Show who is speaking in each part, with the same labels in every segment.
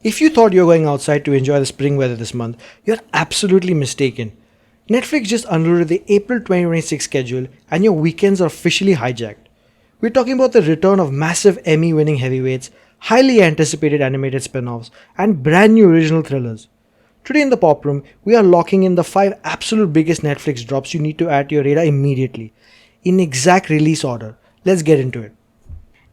Speaker 1: If you thought you were going outside to enjoy the spring weather this month, you're absolutely mistaken. Netflix just unloaded the April 2026 schedule and your weekends are officially hijacked. We're talking about the return of massive Emmy winning heavyweights, highly anticipated animated spin offs, and brand new original thrillers. Today in the Pop Room, we are locking in the 5 absolute biggest Netflix drops you need to add to your radar immediately, in exact release order. Let's get into it.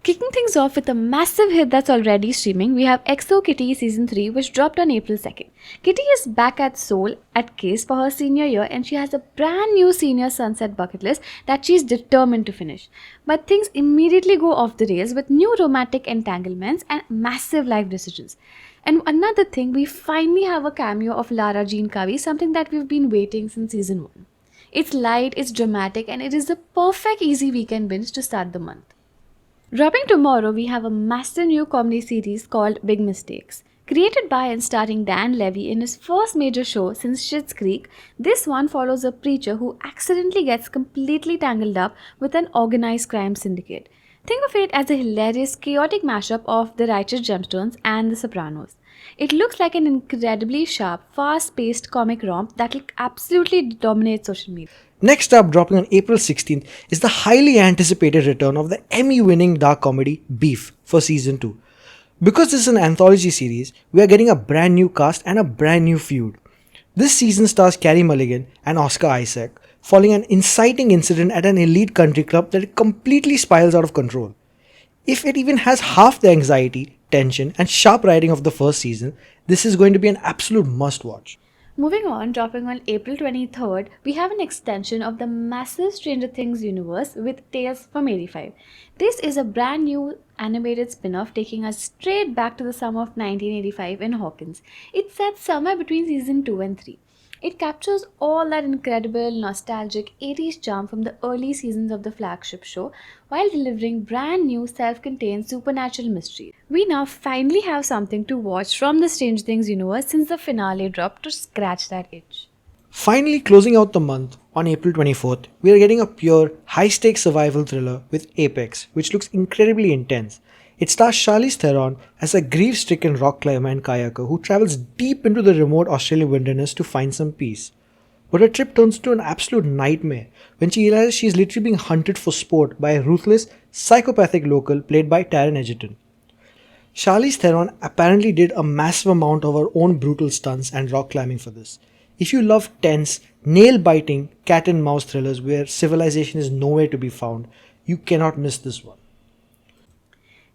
Speaker 2: Kicking things off with a massive hit that's already streaming, we have EXO Kitty Season 3, which dropped on April 2nd. Kitty is back at Seoul at KISS for her senior year, and she has a brand new senior sunset bucket list that she's determined to finish. But things immediately go off the rails with new romantic entanglements and massive life decisions. And another thing, we finally have a cameo of Lara Jean Kavi, something that we've been waiting since season 1. It's light, it's dramatic, and it is the perfect easy weekend binge to start the month. Dropping tomorrow, we have a massive new comedy series called Big Mistakes. Created by and starring Dan Levy in his first major show since Schitt's Creek, this one follows a preacher who accidentally gets completely tangled up with an organized crime syndicate. Think of it as a hilarious, chaotic mashup of The Righteous Gemstones and The Sopranos. It looks like an incredibly sharp, fast-paced comic romp that will absolutely dominate social media.
Speaker 1: Next up, dropping on April 16th, is the highly anticipated return of the Emmy winning dark comedy Beef for season 2. Because this is an anthology series, we are getting a brand new cast and a brand new feud. This season stars Carey Mulligan and Oscar Isaac, following an inciting incident at an elite country club that completely spirals out of control. If it even has half the anxiety, tension, and sharp writing of the first season, this is going to be an absolute must watch.
Speaker 2: Moving on, dropping on April 23rd, we have an extension of the massive Stranger Things universe with Tales from 85. This is a brand new animated spin-off taking us straight back to the summer of 1985 in Hawkins. It's set somewhere between season 2 and 3. It captures all that incredible, nostalgic 80s charm from the early seasons of the flagship show while delivering brand new self-contained supernatural mysteries. We now finally have something to watch from the Stranger Things universe since the finale dropped to scratch that itch.
Speaker 1: Finally, closing out the month on April 24th, we are getting a pure, high-stakes survival thriller with Apex, which looks incredibly intense. It stars Charlize Theron as a grief-stricken rock climber and kayaker who travels deep into the remote Australian wilderness to find some peace. But her trip turns into an absolute nightmare when she realizes she is literally being hunted for sport by a ruthless, psychopathic local played by Taron Egerton. Charlize Theron apparently did a massive amount of her own brutal stunts and rock climbing for this. If you love tense, nail-biting cat and mouse thrillers where civilization is nowhere to be found, you cannot miss this one.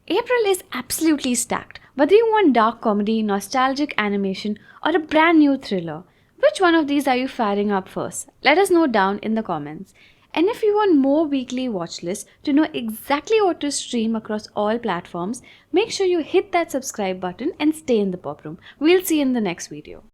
Speaker 2: April is absolutely stacked. Whether you want dark comedy, nostalgic animation, or a brand new thriller, which one of these are you firing up first? Let us know down in the comments. And if you want more weekly watch lists to know exactly what to stream across all platforms, make sure you hit that subscribe button and stay in the pop room. We'll see you in the next video.